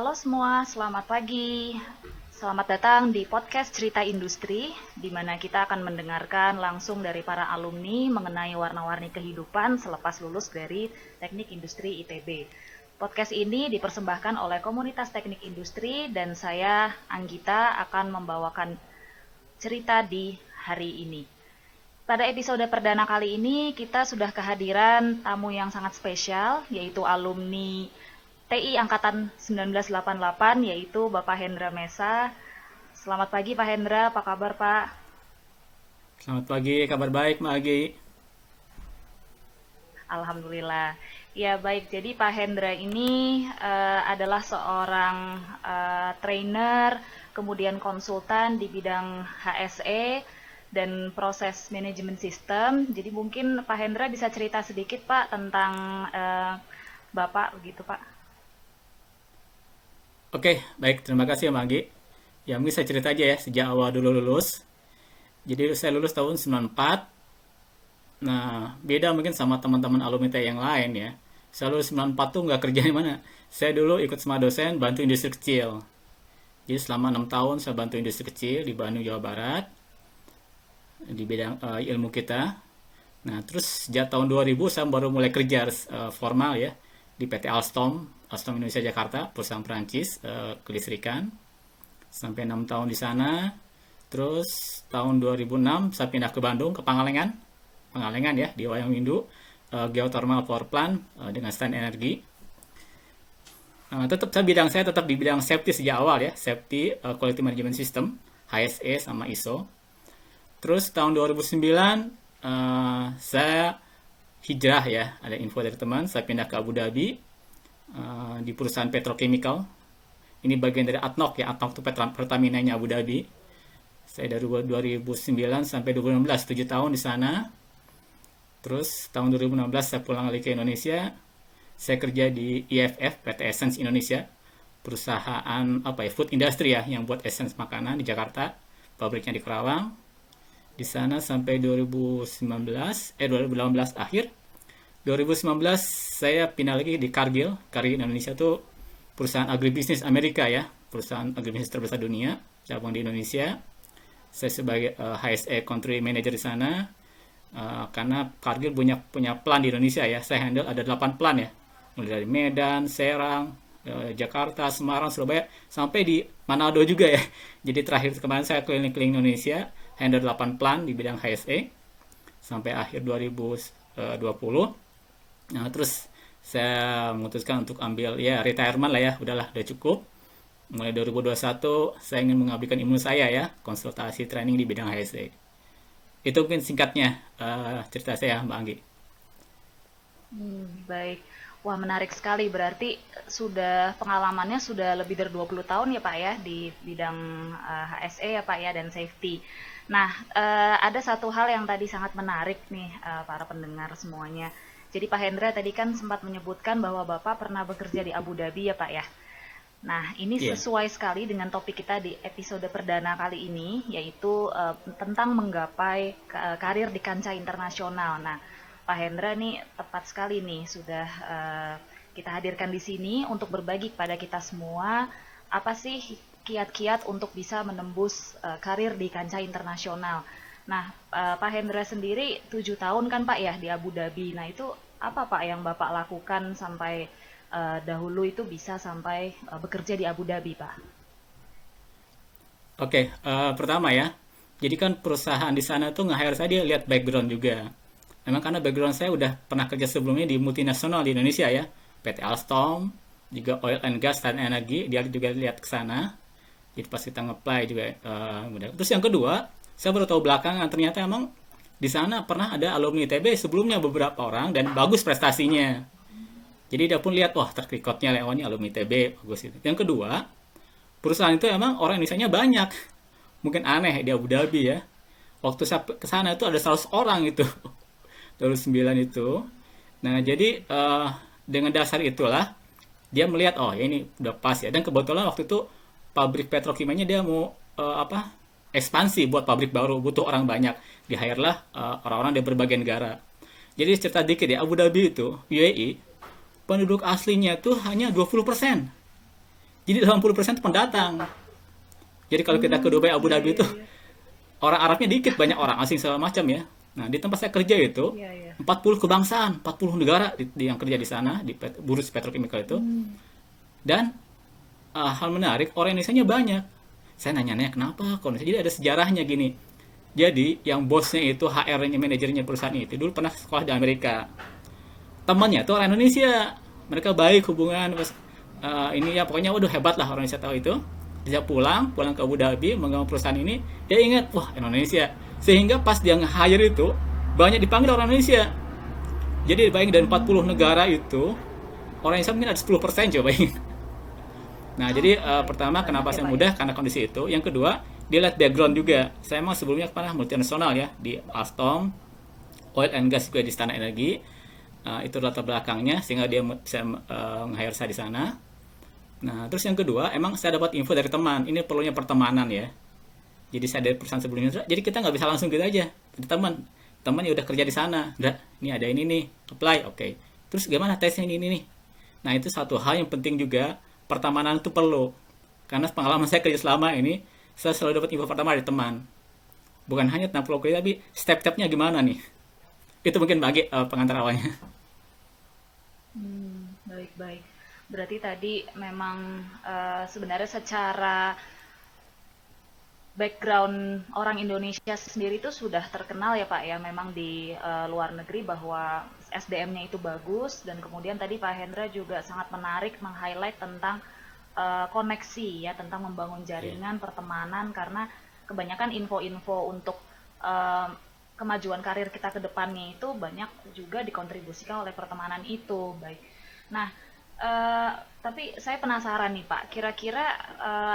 Halo semua, selamat pagi. Selamat datang di podcast Cerita Industri, di mana kita akan mendengarkan langsung dari para alumni mengenai warna-warni kehidupan selepas lulus dari Teknik Industri ITB. Podcast ini dipersembahkan oleh Komunitas Teknik Industri dan saya, Anggita, akan membawakan cerita di hari ini. Pada episode perdana kali ini, kita sudah kehadiran tamu yang sangat spesial, yaitu alumni TI Angkatan 1988, yaitu Bapak Hendra Mesa. Selamat pagi Pak Hendra, apa kabar Pak? Selamat pagi, kabar baik Mbak Agi. Alhamdulillah. Ya baik, jadi Pak Hendra ini adalah seorang trainer, kemudian konsultan di bidang HSE dan proses manajemen sistem. Jadi mungkin Pak Hendra bisa cerita sedikit Pak tentang Bapak begitu Pak. Oke, baik, terima kasih Mbak Agi. Ya mungkin saya cerita aja ya, sejak awal dulu lulus. Jadi saya lulus tahun 94. Nah, beda mungkin sama teman-teman alumni TI yang lain ya. Saya lulus 94 tuh nggak kerja di mana. Saya dulu ikut sama dosen bantu industri kecil. Jadi selama 6 tahun saya bantu industri kecil di Bandung, Jawa Barat. Di bidang ilmu kita. Nah, terus sejak tahun 2000 saya baru mulai kerja formal ya di PT Alstom, Alstom Indonesia Jakarta, perusahaan Perancis kelistrikan. Sampai 6 tahun di sana. Terus tahun 2006 saya pindah ke Bandung, ke Pangalengan. Pangalengan ya, di Wayang Windu, geothermal power plant dengan stand energi. Saya tetap di bidang safety sejak awal ya, safety quality management system, HSE sama ISO. Terus tahun 2009 saya hijrah ya, ada info dari teman, saya pindah ke Abu Dhabi di perusahaan petrochemical. Ini bagian dari ADNOC ya, ADNOC itu Pertamina-nya Abu Dhabi. Saya dari 2009 sampai 2016, 7 tahun di sana. Terus tahun 2016 saya pulang lagi ke Indonesia. Saya kerja di IFF, PT Essence Indonesia. Perusahaan food industry ya, yang buat essence makanan di Jakarta. Pabriknya di Kerawang. Di sana sampai 2018 akhir. 2019 saya pindah lagi di Cargill. Cargill Indonesia tuh perusahaan agribisnis Amerika ya, perusahaan agribisnis terbesar dunia, cabang di Indonesia. Saya sebagai HSE Country Manager di sana. Karena Cargill punya plan di Indonesia ya. Saya handle ada 8 plan ya. Mulai dari Medan, Serang, Jakarta, Semarang, Surabaya, sampai di Manado juga ya. Jadi terakhir kemarin saya keliling-keliling Indonesia, handle 8 plan di bidang HSE sampai akhir 2020. Nah, terus saya memutuskan untuk ambil ya retirement lah ya, udahlah, udah cukup. Mulai 2021 saya ingin mengabdikan ilmu saya ya, konsultasi training di bidang HSE. Itu mungkin singkatnya cerita saya Mbak Anggi. Baik. Wah, menarik sekali. Berarti pengalamannya sudah lebih dari 20 tahun ya Pak ya di bidang HSE ya Pak ya dan safety. Nah, ada satu hal yang tadi sangat menarik nih para pendengar semuanya. Jadi Pak Hendra tadi kan sempat menyebutkan bahwa Bapak pernah bekerja di Abu Dhabi ya Pak ya. Nah, ini Iya. sesuai sekali dengan topik kita di episode perdana kali ini, yaitu tentang menggapai karir di kancah internasional. Nah, Pak Hendra nih tepat sekali nih sudah kita hadirkan di sini untuk berbagi kepada kita semua apa sih kiat-kiat untuk bisa menembus karir di kancah internasional. Nah, Pak Hendra sendiri 7 tahun kan Pak ya di Abu Dhabi. Nah, itu apa Pak yang Bapak lakukan sampai dahulu itu bisa sampai bekerja di Abu Dhabi Pak? Oke, pertama ya. Jadi kan perusahaan di sana tuh nge-hire saya, dia lihat background juga. Memang karena background saya udah pernah kerja sebelumnya di multinasional di Indonesia ya. PT Alstom, juga oil and gas dan energi, dia juga lihat ke sana. Jadi pas kita nge-apply juga mudah. Terus yang kedua, saya baru tahu belakangan ternyata emang di sana pernah ada alumni ITB sebelumnya beberapa orang dan bagus prestasinya. Jadi dia pun lihat, wah track recordnya Leon ini alumni ITB, bagus itu. Yang kedua, perusahaan itu emang orang Indonesia banyak. Mungkin aneh di Abu Dhabi ya. Waktu saya ke sana itu ada 100 orang itu. 2009 itu. Nah, jadi dengan dasar itulah dia melihat, oh ya ini udah pas ya. Dan kebetulan waktu itu pabrik petrokimianya dia mau ekspansi buat pabrik baru, butuh orang banyak. Di hire lah orang-orang dari berbagai negara. Jadi cerita dikit ya, Abu Dhabi itu UAE penduduk aslinya tuh hanya 20%. Jadi 80% pendatang. Jadi kalau kita ke Dubai, Abu Iya, Dhabi iya, itu iya. orang Arabnya dikit, banyak orang asing segala macam ya. Nah, di tempat saya kerja itu Iya, iya. 40 kebangsaan, 40 negara yang kerja di sana di Burj Petrochemical itu. Hmm. Dan hal menarik, orang Indonesia-nya banyak. Saya nanya-nanya kenapa? Kalau jadi ada sejarahnya gini. Jadi yang bosnya itu HR-nya, manajernya perusahaan itu dulu pernah sekolah di Amerika. Temannya tuh orang Indonesia, mereka baik hubungan pas ini ya pokoknya waduh hebat lah orang Indonesia tahu itu. Dia pulang ke Abu Dhabi megang perusahaan ini, dia ingat wah Indonesia, sehingga pas dia nge-hire itu banyak dipanggil orang Indonesia. Jadi bayangin dari 40 negara itu orang Indonesia mungkin ada 10% coba bayangin. Nah, Oh, jadi oke. pertama Banyak kenapa ya, saya Pak ya? mudah karena kondisi itu. Yang kedua, dia lihat background juga. Saya emang sebelumnya pernah multinasional ya di Alstom, oil and gas juga di Istana Energi. Itu latar belakangnya sehingga dia bisa nge-hire saya di sana. Nah, terus yang kedua, emang saya dapat info dari teman. Ini perlunya pertemanan ya. Jadi saya dari perusahaan sebelumnya, jadi kita nggak bisa langsung gitu aja. Ada teman yang udah kerja di sana. Udah, ini ada ini nih, apply, oke. Terus gimana tesnya ini nih? Nah, itu satu hal yang penting juga. Pertemanan itu perlu. Karena pengalaman saya kerja selama ini, saya selalu dapat info pertama dari teman. Bukan hanya tentang program kerja, tapi step-stepnya gimana nih. Itu mungkin bagi pengantar awalnya. Baik-baik. Berarti tadi memang sebenarnya secara background orang Indonesia sendiri itu sudah terkenal ya Pak ya, memang di luar negeri bahwa SDM-nya itu bagus, dan kemudian tadi Pak Hendra juga sangat menarik meng-highlight tentang koneksi ya, tentang membangun Iya. jaringan pertemanan, karena kebanyakan info-info untuk eh, kemajuan karir kita ke depannya itu banyak juga dikontribusikan oleh pertemanan itu. Baik. Nah, tapi saya penasaran nih Pak, kira-kira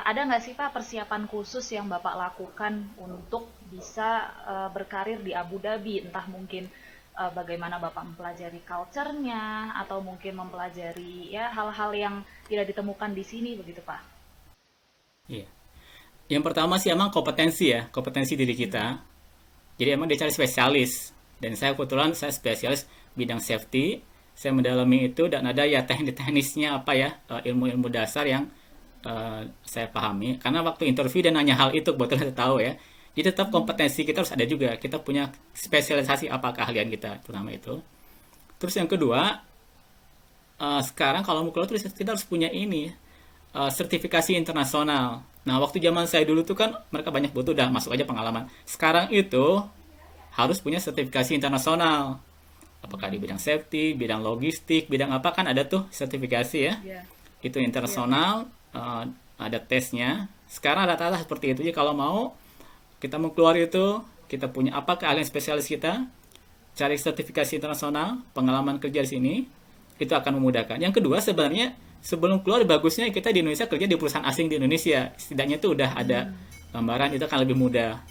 ada nggak sih Pak persiapan khusus yang Bapak lakukan untuk bisa berkarir di Abu Dhabi? Entah mungkin bagaimana Bapak mempelajari culture-nya, atau mungkin mempelajari ya hal-hal yang tidak ditemukan di sini begitu Pak? Iya. Yang pertama sih emang kompetensi ya, kompetensi diri kita. Jadi emang dia cari spesialis. Dan saya kebetulan saya spesialis bidang safety. Saya mendalami itu dan ada ya teknis-teknisnya apa ya, ilmu-ilmu dasar yang saya pahami. Karena waktu interview dia nanya hal itu kebetulan saya tahu ya. Jadi tetap kompetensi kita harus ada juga. Kita punya spesialisasi apa keahlian kita, terutama itu. Terus yang kedua, sekarang kalau mau keluar terus kita harus punya ini sertifikasi internasional. Nah, waktu zaman saya dulu tuh kan mereka banyak butuh udah masuk aja pengalaman. Sekarang itu harus punya sertifikasi internasional. Apakah di bidang safety, bidang logistik, bidang apa kan ada tuh sertifikasi ya. Iya, Itu iya Pak. internasional, ada tesnya. Sekarang rata-rata seperti itu. Jadi kalau mau kita mau keluar itu, kita punya apa keahlian spesialis kita, cari sertifikasi internasional, pengalaman kerja di sini, itu akan memudahkan. Yang kedua sebenarnya sebelum keluar bagusnya kita di Indonesia kerja di perusahaan asing di Indonesia. Setidaknya itu udah ada gambaran, itu akan lebih mudah.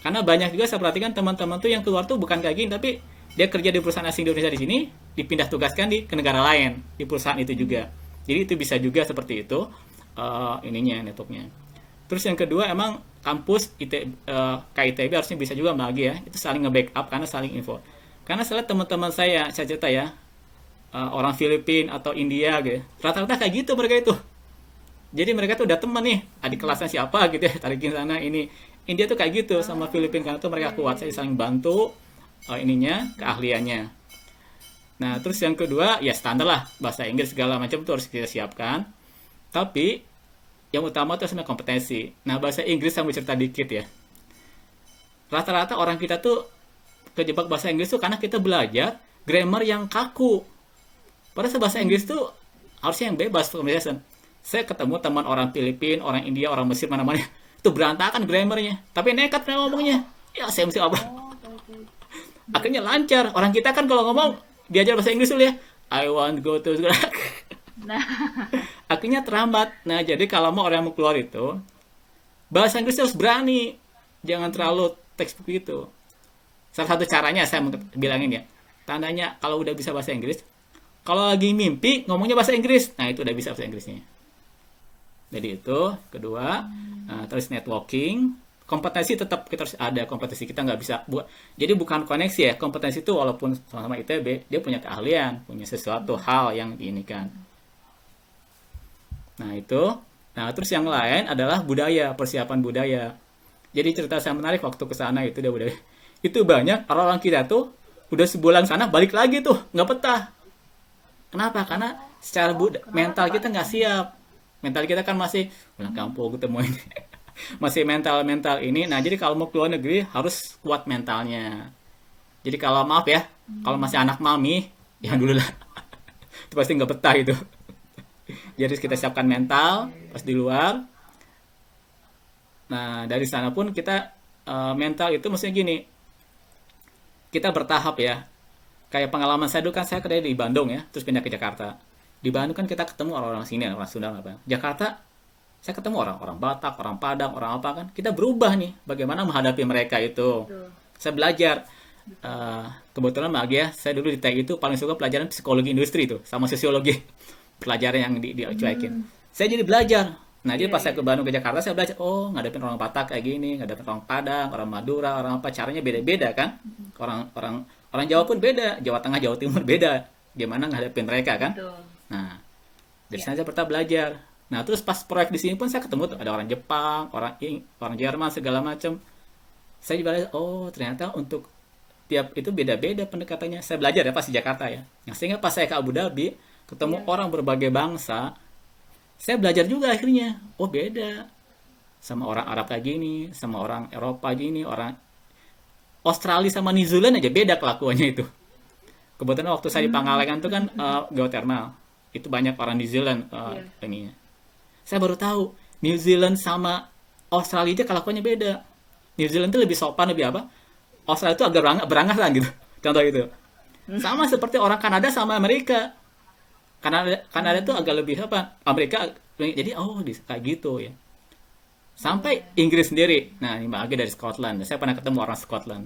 Karena banyak juga saya perhatikan teman-teman tuh yang keluar tuh bukan kayak gini, tapi dia kerja di perusahaan asing di Indonesia di sini, dipindah tugaskan ke negara lain di perusahaan itu juga. Jadi itu bisa juga seperti itu ininya networknya. Terus yang kedua emang kampus KITB harusnya bisa juga bagi ya, itu saling nge-backup karena saling info. Karena saya lihat teman-teman saya cerita ya, orang Filipina atau India gitu. Rata-rata kayak gitu mereka itu. Jadi mereka tuh udah teman nih, adik kelasnya siapa gitu ya, tarikin sana ini. India tuh kayak gitu sama Oh, Filipina karena tuh iya mereka iya kuat, saya iya. saling bantu ininya, keahliannya. Nah, terus yang kedua ya standar lah, bahasa Inggris segala macam tuh harus kita siapkan. Tapi yang utama tuh sebenarnya kompetensi. Nah, bahasa Inggris saya mau cerita dikit ya. Rata-rata orang kita tuh kejebak bahasa Inggris tuh karena kita belajar grammar yang kaku. Padahal bahasa Inggris Hmm. tuh harusnya yang bebas conversation. Saya ketemu teman orang Filipina, orang India, orang Mesir mana-mana. Itu berantakan grammarnya. Tapi nekat mereka ngomongnya. Ya, saya mesti apa? Oh, baik baik. Baik. Akhirnya lancar. Orang kita kan kalau ngomong diajar bahasa Inggris dulu ya. I want go to school. Nah, Akhirnya terhambat. Nah, jadi kalau mau orang yang mau keluar itu, bahasa Inggris harus berani. Jangan terlalu textbook itu. Salah satu caranya saya mau bilangin ya. Tandanya kalau udah bisa bahasa Inggris, kalau lagi mimpi ngomongnya bahasa Inggris, nah itu udah bisa bahasa Inggrisnya. Jadi itu kedua. Terus networking, kompetensi tetap kita harus ada kompetensi, kita nggak bisa buat. Jadi bukan koneksi ya, kompetensi itu walaupun sama-sama ITB dia punya keahlian, punya sesuatu hal yang diinikan. Nah itu Nah, terus yang lain adalah budaya, persiapan budaya. Jadi cerita saya menarik waktu ke sana itu dia budaya. Itu banyak orang-orang kita tuh udah sebulan sana balik lagi tuh, nggak betah. Kenapa? Karena secara Kenapa tuh, mental Pak? kita nggak siap. Mental kita kan masih pulang kampung ketemu ini. Masih mental-mental ini. Nah, jadi kalau mau keluar negeri harus kuat mentalnya. Jadi kalau maaf ya, kalau masih anak mami, ya Ya. dulu lah. Itu pasti nggak betah itu. Jadi kita siapkan mental Oke. pas di luar. Nah, dari sana pun kita mental itu maksudnya gini, kita bertahap ya. Kayak pengalaman saya dulu kan saya kerja di Bandung ya, terus pindah ke Jakarta. Di Bandung kan kita ketemu orang-orang sini, orang Sunda apa. Jakarta saya ketemu orang-orang Batak, orang Padang, orang apa kan. Kita berubah nih, bagaimana menghadapi mereka itu. Betul. Saya belajar. Betul. Eh, kebetulan lagi ya, saya dulu di TEK itu paling suka pelajaran psikologi industri itu, sama sosiologi. Pelajaran yang dicuekin. Hmm. Saya jadi belajar. Nah, jadi Iya, pas saya iya. ke Bandung ke Jakarta, saya belajar, oh, ngadepin orang Batak kayak gini, ngadepin orang Padang, orang Madura, orang apa, caranya beda-beda kan. Orang orang Jawa pun beda, Jawa Tengah, Jawa Timur beda. Gimana ngadepin mereka kan. Betul. Nah, dari Ya. sana saya pernah belajar. Nah, terus pas proyek di sini pun saya ketemu tuh ada orang Jepang, orang Jerman segala macam. Saya juga belajar, oh, ternyata untuk tiap itu beda-beda pendekatannya. Saya belajar ya pas di Jakarta ya. Nah, sehingga pas saya ke Abu Dhabi, ketemu Iya. orang berbagai bangsa, saya belajar juga akhirnya. Oh, beda. Sama orang Arab kayak gini, sama orang Eropa gini, orang Australia sama New Zealand aja beda kelakuannya itu. Kebetulan waktu saya di Hmm. Pangalengan tuh kan geothermal. Itu banyak orang New Zealand Iya. ininya. Saya baru tahu New Zealand sama Australia aja kelakuannya beda. New Zealand tuh lebih sopan, lebih apa? Australia itu agak berangasan gitu. Contoh itu. Sama seperti orang Kanada sama Amerika. Kanada tuh agak lebih apa? Amerika jadi oh kayak gitu ya. Sampai Iya. Inggris sendiri. Nah, ini Mbak Agi dari Scotland. Saya pernah ketemu orang Scotland.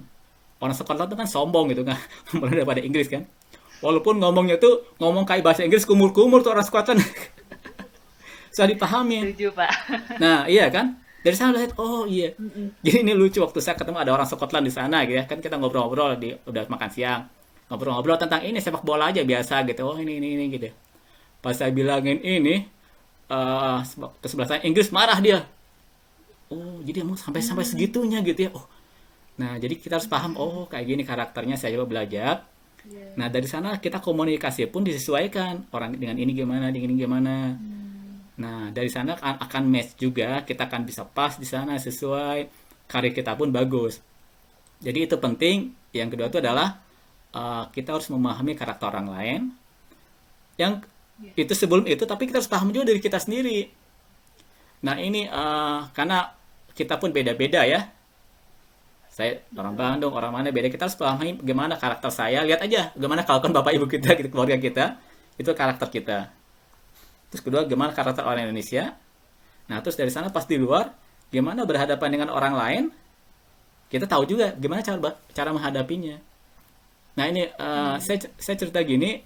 Orang Scotland tuh kan sombong gitu kan. Mulai daripada Inggris kan. Walaupun ngomongnya tuh ngomong kayak bahasa Inggris kumur-kumur tuh orang Scotland. Susah dipahami. Setuju, Pak. Nah, iya kan? Dari sana lihat, oh iya. Mm-mm. Jadi ini lucu waktu saya ketemu ada orang Scotland di sana gitu ya. Kan kita ngobrol-ngobrol udah makan siang. Ngobrol-ngobrol tentang ini sepak bola aja biasa gitu. Oh, ini gitu. Pas saya bilangin ini ke sebelah saya Inggris marah dia. Oh, jadi emang sampai sampai segitunya gitu ya. Oh. Nah, jadi kita harus paham oh kayak gini karakternya saya coba belajar. Iya. Nah, dari sana kita komunikasi pun disesuaikan. Orang dengan ini gimana, dengan ini gimana. Nah, dari sana akan match juga, kita akan bisa pas di sana sesuai, karir kita pun bagus. Jadi itu penting. Yang kedua itu adalah kita harus memahami karakter orang lain. Yang Iya. itu sebelum itu, tapi kita harus paham juga dari kita sendiri. Nah, ini karena kita pun beda-beda ya. Saya orang Bandung, orang mana beda. Kita harus pahami bagaimana karakter saya. Lihat aja bagaimana kelakuan bapak ibu kita, gitu, keluarga kita. Itu karakter kita. Terus kedua, gimana karakter orang Indonesia. Nah, terus dari sana pas di luar, gimana berhadapan dengan orang lain, kita tahu juga gimana cara menghadapinya. Nah, ini saya cerita gini,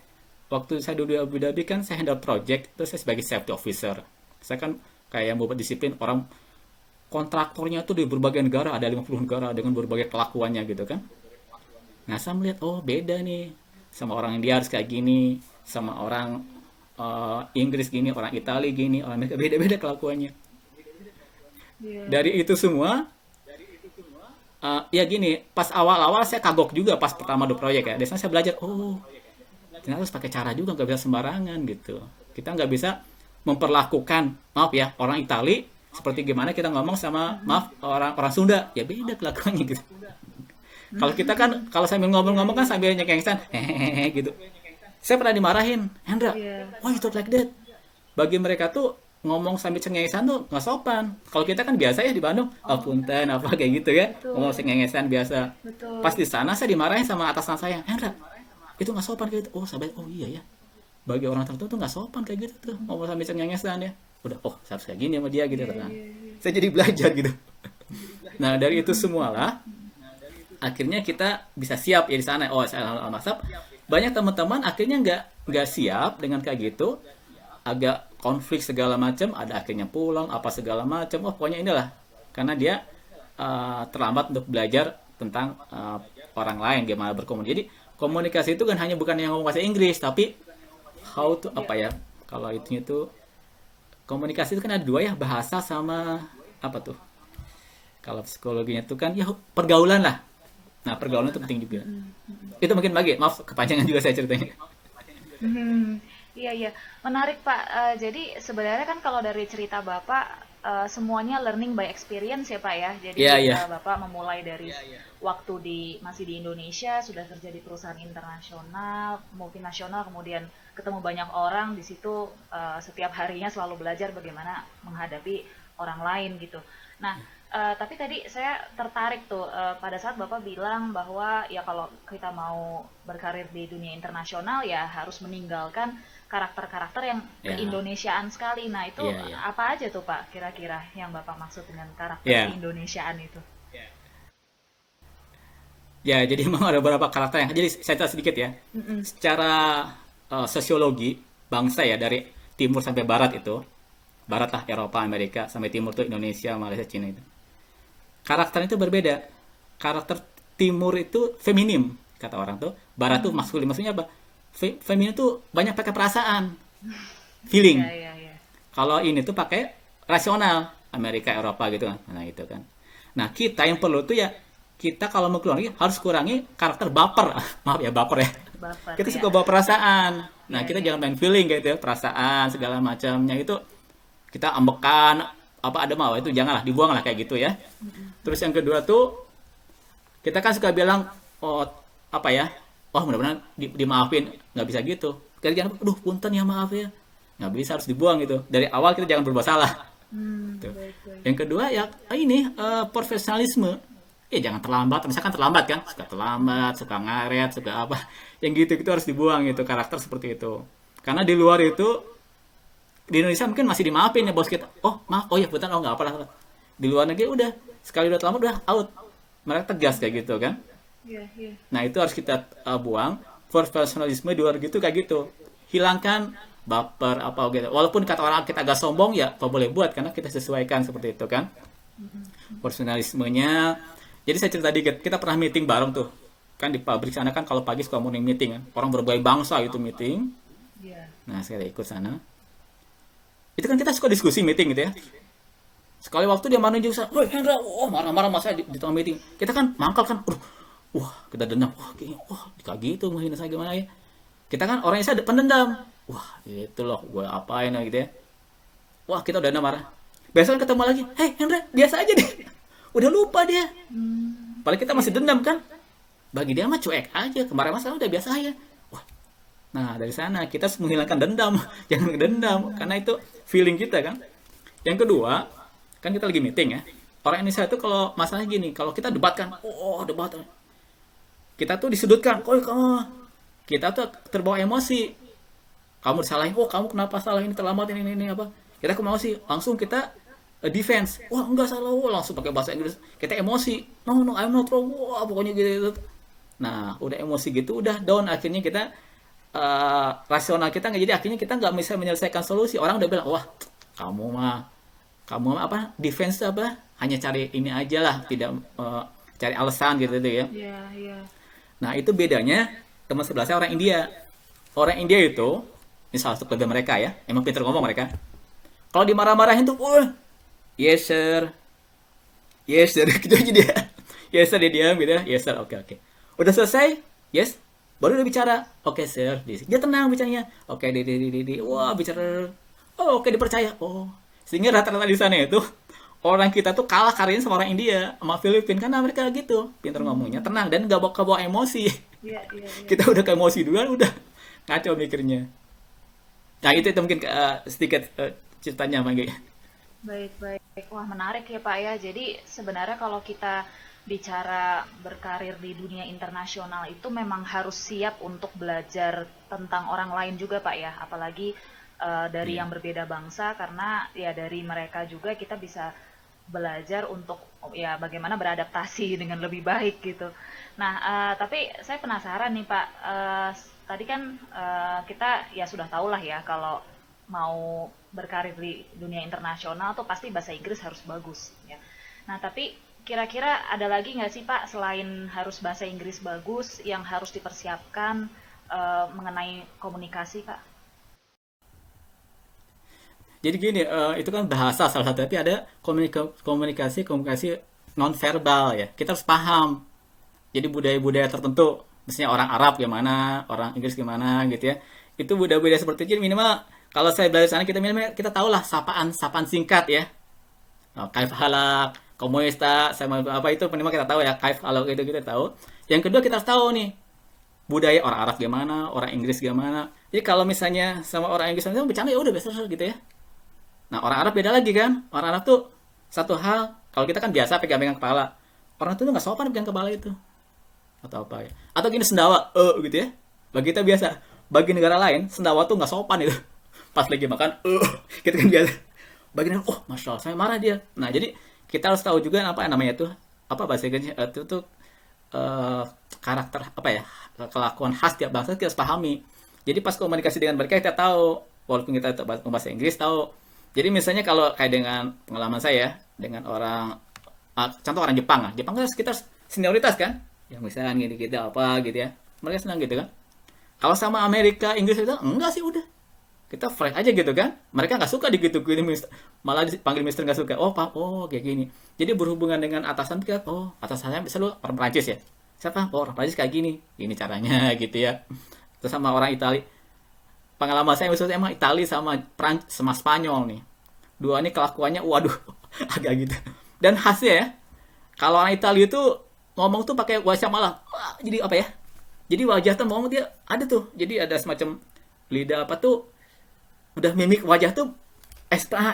waktu saya dulu di Abu Dhabi kan saya handle project, terus saya sebagai safety officer. Saya kan kayak yang membuat disiplin orang kontraktornya tuh di berbagai negara, ada 50 negara dengan berbagai kelakuannya gitu kan. Nah, saya melihat, oh beda nih, sama orang India harus kayak gini, sama orang Inggris gini, orang Italia gini, orang Amerika beda-beda kelakuannya. Iya. Dari itu semua, ya gini, pas awal-awal saya kagok juga pas pertama do proyek ya. Dari sana saya belajar, oh ternyata harus pakai cara juga, nggak bisa sembarangan gitu. Kita nggak bisa memperlakukan, maaf ya, orang Itali seperti gimana kita ngomong sama, maaf, orang orang Sunda, ya beda kelakuannya gitu. Kalau kita kan, kalau sambil ngomong-ngomong kan sambil nyengkesan, hehehe gitu. Saya pernah dimarahin, Hendra, Iya. why you talk like that? Bagi mereka tuh ngomong sambil cengengesan tuh nggak sopan. Kalau kita kan biasa ya di Bandung, oh punten apa kayak gitu ya, Betul. ngomong cengengesan biasa. Betul. Pas di sana saya dimarahin sama atasan saya, Hendra, itu nggak sopan kayak gitu. Oh sahabat, oh iya ya. Bagi orang tertentu tuh nggak sopan kayak gitu tuh, ngomong sambil cengengesan ya. Udah, oh saya harus kayak gini sama dia gitu. Iya, Nah, iya, iya. saya jadi belajar gitu. Nah dari itu semualah akhirnya kita bisa siap ya di sana. Oh saya al-masab banyak teman-teman akhirnya nggak siap dengan kayak gitu, agak konflik segala macam, ada akhirnya pulang apa segala macam. Oh pokoknya inilah karena dia terlambat untuk belajar tentang orang lain gimana berkomunikasi. Jadi komunikasi itu kan hanya bukan yang ngomong bahasa Inggris, tapi how to apa ya, kalau itu Komunikasi itu kan ada dua ya, bahasa sama apa tuh? Kalau psikologinya itu kan ya pergaulan lah. Nah, pergaulan itu penting juga. Itu mungkin bagi, maaf kepanjangan juga saya ceritanya. Hmm, iya iya, menarik Pak. Jadi sebenarnya kan kalau dari cerita Bapak semuanya learning by experience ya Pak ya. Iya, Jadi iya. Bapak memulai dari waktu masih di Indonesia, sudah kerja di perusahaan internasional, multinasional, kemudian ketemu banyak orang di situ, setiap harinya selalu belajar bagaimana menghadapi orang lain gitu. Nah, tapi tadi saya tertarik tuh pada saat Bapak bilang bahwa ya kalau kita mau berkarir di dunia internasional ya harus meninggalkan karakter-karakter yang Ya, keindonesiaan sekali. Nah, itu iya, iya. apa aja tuh Pak kira-kira yang Bapak maksud dengan karakter Ya, keindonesiaan itu? ya, jadi memang ada beberapa karakter yang jadi saya cerita sedikit ya. Mm-mm. Secara sosiologi bangsa ya dari timur sampai barat itu, barat lah Eropa, Amerika, sampai timur tuh Indonesia, Malaysia, Cina itu. Karakter itu berbeda. Karakter timur itu feminim kata orang tuh, barat tuh Hmm, maskulin. Maksudnya apa? Feminim tuh banyak pakai perasaan, iya feeling. iya iya. Kalau ini tuh pakai rasional, Amerika, Eropa gitu kan. Nah, itu kan. Nah, kita yang perlu tuh ya kita kalau mau keluar harus kurangi karakter baper. Maaf ya baper ya. Baper Kita ya. suka bawa perasaan. Nah, Iya kita iya. jangan main feeling gitu ya, perasaan segala macamnya itu kita ambekan apa ada mau itu janganlah dibuang lah kayak gitu ya. Terus yang kedua tuh kita kan suka bilang oh apa ya, oh mudah-mudahan dimaafin, nggak bisa gitu. Kita jangan aduh punten ya maaf ya, nggak bisa, harus dibuang gitu dari awal. Kita jangan berbuat salah gitu. Baik baik. Yang kedua ya ini profesionalisme. Jangan terlambat, misalkan terlambat kan, suka terlambat, suka ngaret, suka apa, yang gitu itu harus dibuang itu karakter seperti itu. Karena di luar itu di Indonesia mungkin masih dimaafin ya bos kita, oh maaf, oh ya punten, oh nggak apa-apa. Di luar negeri udah sekali udah terlambat udah out, mereka tegas kayak gitu kan. Iya iya. Nah, itu harus kita buang. Profesionalisme di luar gitu kayak gitu. Hilangkan baper apa gitu. Walaupun kata orang kita agak sombong ya, apa boleh buat karena kita sesuaikan seperti itu kan. Profesionalismenya. Jadi saya cerita dikit, kita pernah meeting bareng tuh. Kan di pabrik sana kan kalau pagi suka morning meeting kan. Orang berbagai bangsa itu meeting. Iya. Nah, saya ikut sana. Itu kan kita suka diskusi meeting gitu ya. Sekali waktu dia marah juga, woi Hendra, oh marah-marah mas saya di tengah meeting. Kita kan mangkal kan, aduh, wah kita dendam, wah kayaknya, wah kayak gitu menghina saya gimana ya. Kita kan orangnya saya pendendam, wah itu loh, gue apain lah gitu ya. Wah kita udah marah. Besok ketemu lagi, hei Hendra, biasa aja deh. Udah lupa dia. Hmm, Padahal kita masih iya. dendam kan. Bagi dia mah cuek aja, kemarin mas udah biasa aja. Wah, nah dari sana kita harus menghilangkan dendam, jangan dendam, karena itu feeling kita kan. Yang kedua, kan kita lagi meeting ya. Orang Indonesia itu kalau masalahnya gini, kalau kita debat kan, oh debat, kita tuh disudutkan, oh kamu, kita tuh terbawa emosi. Kamu disalahin, oh kamu kenapa salah ini terlambat ini apa? Kita ke emosi, langsung kita defense. Wah enggak salah, wah langsung pakai bahasa Inggris. Kita emosi, no no I'm not wrong, wah pokoknya gitu. Nah udah emosi gitu, udah down akhirnya kita rasional kita nggak, jadi akhirnya kita nggak bisa menyelesaikan solusi. Orang udah bilang, wah kamu mah apa defense apa hanya cari ini aja lah, tidak cari alasan gitu tuh ya. Iya iya. Nah itu bedanya teman sebelah saya orang India. Orang India itu ini salah satu kelebihan mereka ya, emang pintar ngomong mereka. Kalau dimarah-marahin tuh, wah yes sir, yes sir gitu aja dia. Yes sir dia diam gitu ya, yes sir, oke oke. Udah selesai, yes, baru dia bicara, oke sir, dia tenang bicaranya, oke di, wah bicara, oh oke dipercaya, oh sehingga rata-rata di sana itu orang kita tuh kalah karyanya sama orang India sama Filipina karena mereka gitu pintar ngomongnya Hmm, tenang dan gak bawa kebawa emosi. iya iya iya. Kita udah ke emosi duluan udah ngaco mikirnya. Nah itu mungkin sedikit ceritanya Mang Gaya. Baik, baik. Wah, menarik ya Pak ya. Jadi sebenarnya kalau kita bicara berkarir di dunia internasional itu memang harus siap untuk belajar tentang orang lain juga Pak ya. Apalagi dari Iya. yang berbeda bangsa karena ya dari mereka juga kita bisa belajar untuk ya bagaimana beradaptasi dengan lebih baik gitu. Nah, tapi saya penasaran nih Pak. Tadi kan kita ya sudah tahu lah ya kalau mau berkarir di dunia internasional tuh pasti bahasa Inggris harus bagus ya. Nah, tapi kira-kira ada lagi nggak sih Pak selain harus bahasa Inggris bagus yang harus dipersiapkan mengenai komunikasi Pak? Jadi gini, itu kan bahasa salah satu, tapi ada komunikasi non verbal ya. Kita harus paham. Jadi budaya-budaya tertentu, misalnya orang Arab gimana, orang Inggris gimana gitu ya. Itu budaya-budaya seperti itu minimal kalau saya belajar sana kita minimal kita tahu lah sapaan singkat ya. Kaif halak, komunista, sama apa itu minimal kita tahu ya, kaif halak itu kita tahu. Yang kedua kita harus tahu nih budaya orang Arab gimana, orang Inggris gimana. Jadi kalau misalnya sama orang Inggris sama bercanda ya udah biasa gitu ya. Nah, orang Arab beda lagi kan. Orang Arab tuh satu hal, kalau kita kan biasa pegang-pegang kepala. Orang itu nggak sopan pegang kepala itu. Atau apa ya. Atau gini sendawa, gitu ya. Bagi kita biasa. Bagi negara lain, sendawa tuh nggak sopan itu. Pas lagi makan, gitu kan biasa. Bagi negara, oh Masya Allah, saya marah dia. Nah, jadi kita harus tahu juga apa namanya tuh. Apa bahasa Inggrisnya, itu tuh karakter, apa ya, kelakuan khas tiap bangsa kita harus pahami. Jadi pas komunikasi dengan mereka kita tahu. Walaupun kita bahasa Inggris tahu. Jadi misalnya kalau kayak dengan pengalaman saya dengan orang, contoh orang Jepang lah, Jepang kan sekitar senioritas kan, yang misalnya gini gitu apa gitu ya, mereka senang gitu kan. Kalau sama Amerika, Inggris itu enggak sih udah, kita fresh aja gitu kan. Mereka nggak suka digitu-gitu, malah dipanggil Mister nggak suka. Oh pak, oh kayak gini. Jadi berhubungan dengan atasan kita, oh atasan saya misalnya orang Prancis ya, siapa? Oh orang Prancis kayak gini caranya gitu ya. Terus sama orang Italia, pengalaman saya misalnya emang Italia sama Spanyol nih, dua ini kelakuannya waduh agak gitu. Dan khasnya ya, kalau orang Italia itu ngomong tuh pakai wajah malah jadi apa ya, jadi wajah tuh ngomong dia ada tuh, jadi ada semacam lidah apa tuh, udah mimik wajah tuh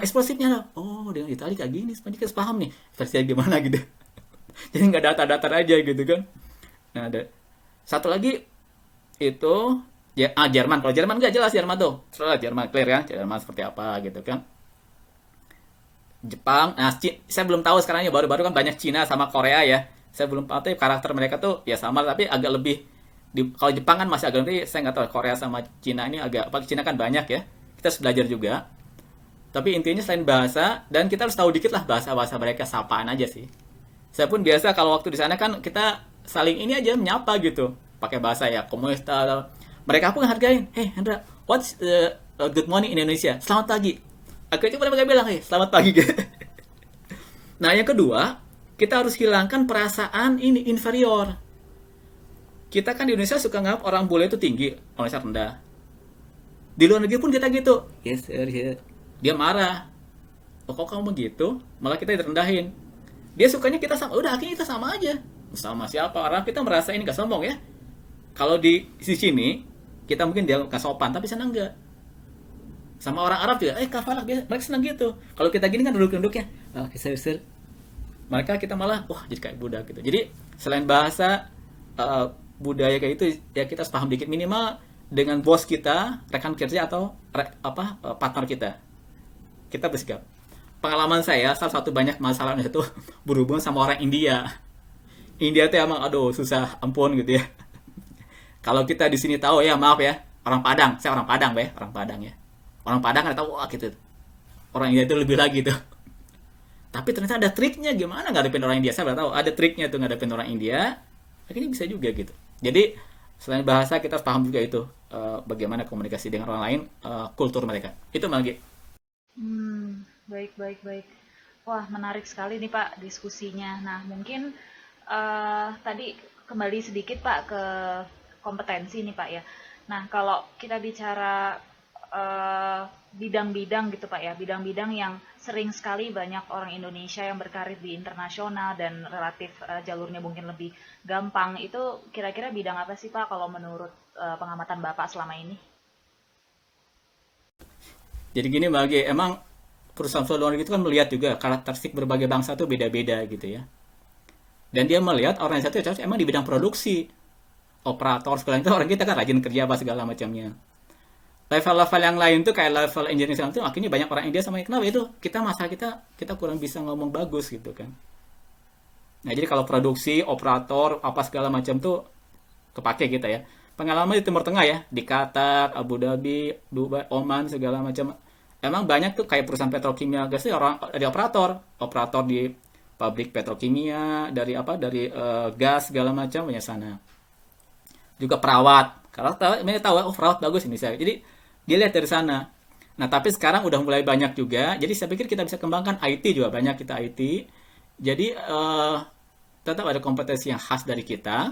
ekspresifnya lah. Oh dengan Italia kayak gini, sebenarnya kita paham nih versinya gimana gitu. Jadi nggak datar-datar aja gitu kan. Nah ada satu lagi itu ya, Jerman. Kalau Jerman nggak jelas Jerman tuh. Soalnya Jerman clear ya, Jerman seperti apa gitu kan. Jepang, nah saya belum tahu sekarang ya, baru-baru kan banyak Cina sama Korea ya. Saya belum tahu tapi karakter mereka tuh ya sama tapi agak lebih kalau Jepang kan masih agak lebih, saya nggak tahu Korea sama Cina ini agak, apa Cina kan banyak ya. Kita harus belajar juga. Tapi intinya selain bahasa, dan kita harus tahu dikit lah bahasa-bahasa mereka, sapaan aja sih. Saya pun biasa kalau waktu di sana kan kita saling ini aja menyapa gitu, pakai bahasa ya komunista. Mereka pun hargain, hey Hendra, what's good morning Indonesia, selamat pagi. Akhirnya mereka bilang, hey selamat pagi gitu. Nah yang kedua, kita harus hilangkan perasaan ini inferior. Kita kan di Indonesia suka nganggap orang bule itu tinggi, orang rendah. Di luar negeri pun kita gitu, yes sir, yes. Dia marah, oh kok kamu begitu, malah kita direndahin. Dia sukanya kita sama, udah akhirnya kita sama aja. Sama siapa, orang kita merasa ini gak sombong ya. Kalau di sini, kita mungkin dia gak sopan, tapi sana enggak. Sama orang Arab juga, kafalak, mereka senang gitu. Kalau kita gini kan duduk-duduknya, oke sir. Mereka kita malah, wah jadi kayak budak gitu. Jadi selain bahasa, budaya kayak itu, ya kita harus paham dikit minimal dengan bos kita, rekan kerja atau partner kita. Kita bersikap. Pengalaman saya, salah satu banyak masalah itu berhubungan sama orang India. India tuh emang aduh susah ampun gitu ya. Kalau kita di sini tahu ya maaf ya, orang Padang, saya orang Padang orang Padang ya. Orang Padang kan tahu wah gitu. Orang India itu lebih lagi tuh. Tapi ternyata ada triknya gimana ngadepin orang India. Saya nggak tahu ada triknya tuh ngadepin orang India. Akhirnya bisa juga gitu. Jadi selain bahasa kita harus paham juga itu bagaimana komunikasi dengan orang lain, kultur mereka. Itu lagi. Baik. Wah, menarik sekali nih Pak diskusinya. Nah, mungkin tadi kembali sedikit Pak ke kompetensi nih Pak ya. Nah, kalau kita bicara bidang-bidang gitu Pak ya, bidang-bidang yang sering sekali banyak orang Indonesia yang berkarir di internasional dan relatif jalurnya mungkin lebih gampang, itu kira-kira bidang apa sih Pak kalau menurut pengamatan Bapak selama ini? Jadi gini bagi emang perusahaan luar negeri itu kan melihat juga karakteristik berbagai bangsa itu beda-beda gitu ya. Dan dia melihat organisasi itu emang di bidang produksi, operator segala itu orang kita kan rajin kerja apa segala macamnya. Level-level yang lain tuh kayak level engineering segala itu akhirnya banyak orang India sama kenapa itu kita kurang bisa ngomong bagus gitu kan. Nah jadi kalau produksi, operator apa segala macam tuh kepake kita ya. Pengalaman di Timur Tengah ya, di Qatar, Abu Dhabi, Dubai, Oman segala macam. Emang banyak tuh kayak perusahaan petrokimia gas orang ada operator di pabrik petrokimia dari gas segala macam banyak sana. Juga perawat. Kalau mereka tahu oh perawat bagus ini saya. Jadi dia lihat dari sana. Nah, tapi sekarang udah mulai banyak juga. Jadi saya pikir kita bisa kembangkan IT juga banyak kita IT. Jadi tetap ada kompetensi yang khas dari kita.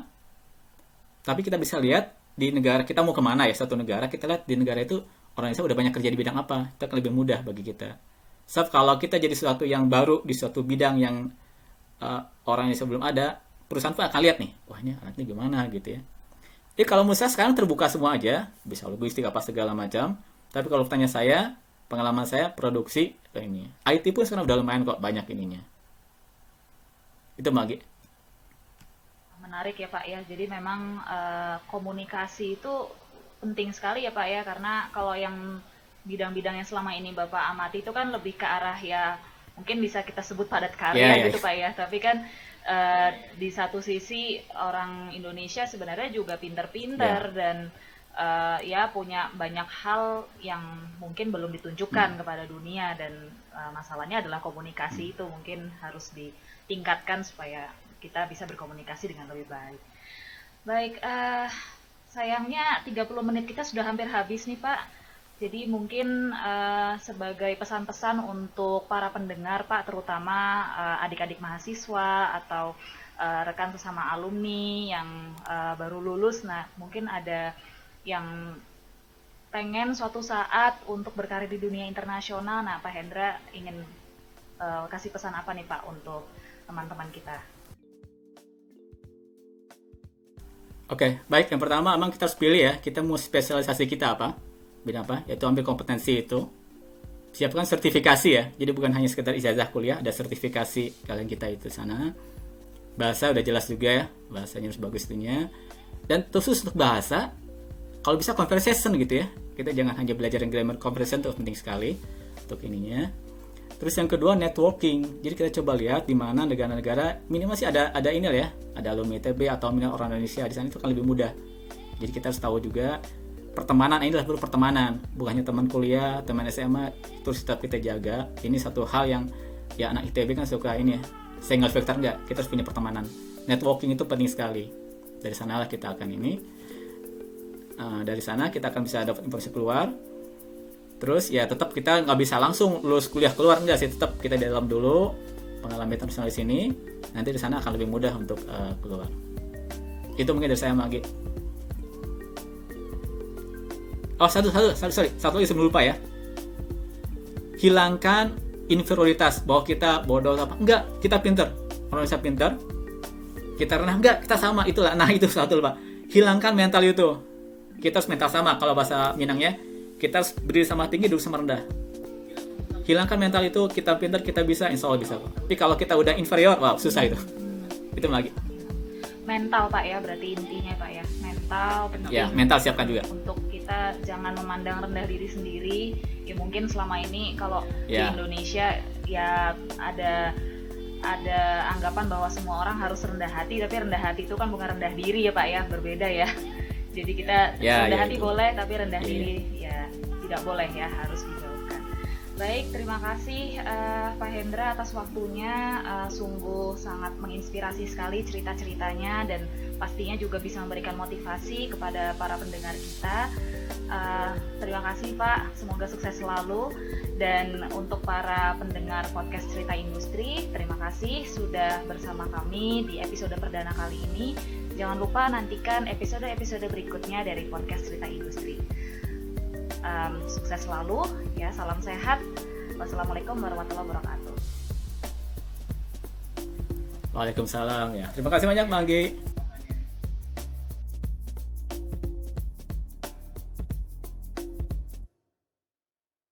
Tapi kita bisa lihat di negara kita mau kemana ya, satu negara kita lihat di negara itu orang Indonesia udah banyak kerja di bidang apa, itu akan lebih mudah bagi kita. So, kalau kita jadi sesuatu yang baru di suatu bidang yang orang Indonesia belum ada, perusahaan pun akan lihat nih, wah ini anaknya gimana gitu ya. Jadi kalau menurut saya sekarang terbuka semua aja, bisa logistik apa segala macam. Tapi kalau tanya saya, pengalaman saya produksi ini, IT pun sekarang udah lumayan kok banyak ininya. Itu Magi. Menarik ya Pak ya. Jadi memang komunikasi itu penting sekali ya Pak ya, karena kalau yang bidang-bidang yang selama ini Bapak amati itu kan lebih ke arah ya mungkin bisa kita sebut padat karya gitu Pak ya. Tapi kan di satu sisi orang Indonesia sebenarnya juga pinter-pinter dan ya punya banyak hal yang mungkin belum ditunjukkan kepada dunia, dan masalahnya adalah komunikasi itu mungkin harus ditingkatkan supaya kita bisa berkomunikasi dengan lebih baik. Baik, sayangnya 30 menit kita sudah hampir habis nih Pak. Jadi mungkin sebagai pesan-pesan untuk para pendengar Pak, terutama adik-adik mahasiswa atau rekan sesama alumni yang baru lulus, nah mungkin ada yang pengen suatu saat untuk berkarir di dunia internasional. Nah Pak Hendra ingin kasih pesan apa nih Pak untuk teman-teman kita? Oke, baik. Yang pertama, emang kita harus pilih ya, kita mau spesialisasi kita apa, bidang apa, yaitu ambil kompetensi itu. Siapkan sertifikasi ya, jadi bukan hanya sekedar ijazah kuliah, ada sertifikasi kalian kita itu sana. Bahasa udah jelas juga ya, bahasanya harus bagus itunya. Dan khusus untuk bahasa, kalau bisa conversation gitu ya, kita jangan hanya belajar yang grammar, conversation itu penting sekali untuk ininya. Terus yang kedua networking. Jadi kita coba lihat di mana negara-negara minimal sih ada ini ya, ada alumni ITB atau minimal orang Indonesia di sana, itu kan lebih mudah. Jadi kita harus tahu juga pertemanan, ini adalah perlu pertemanan, bukan hanya teman kuliah, teman SMA terus tetap kita jaga. Ini satu hal yang ya anak ITB kan suka ini ya, single factor enggak, kita harus punya pertemanan. Networking itu penting sekali. Dari sanalah kita akan ini. Dari sana kita akan bisa dapat informasi keluar. Terus ya tetap kita nggak bisa langsung lulus kuliah keluar, enggak sih, tetap kita di dalam dulu pengalaman internasional di sini, nanti di sana akan lebih mudah untuk keluar. Itu mungkin dari saya Magi. Oh satu lagi sebelum lupa ya, hilangkan inferioritas bahwa kita bodoh apa enggak, kita pinter, orang Indonesia pinter, kita rendah enggak, kita sama, itulah. Nah itu satu lupa, hilangkan mental itu, kita harus mental sama. Kalau bahasa Minangnya, kita harus berdiri sama tinggi, duduk sama rendah. Hilangkan mental itu, kita pintar, kita bisa, insya Allah bisa. Tapi kalau kita udah inferior, wow, susah itu. Itu lagi. Mental Pak ya, berarti intinya Pak ya. Mental penting. Ya, mental siapkan juga. Untuk kita jangan memandang rendah diri sendiri. Ya mungkin selama ini kalau di Indonesia ya ada anggapan bahwa semua orang harus rendah hati, tapi rendah hati itu kan bukan rendah diri ya Pak ya, berbeda ya. Jadi kita rendah hati boleh, tapi rendah diri ya tidak boleh ya, harus dijauhkan. Baik, terima kasih Pak Hendra atas waktunya. Sungguh sangat menginspirasi sekali cerita-ceritanya, dan pastinya juga bisa memberikan motivasi kepada para pendengar kita. Terima kasih Pak, semoga sukses selalu. Dan untuk para pendengar podcast Cerita Industri, terima kasih sudah bersama kami di episode perdana kali ini. Jangan lupa nantikan episode-episode berikutnya dari podcast Cerita Industri. Sukses selalu, ya, salam sehat. Wassalamualaikum warahmatullahi wabarakatuh. Waalaikumsalam ya. Terima kasih banyak Manggi.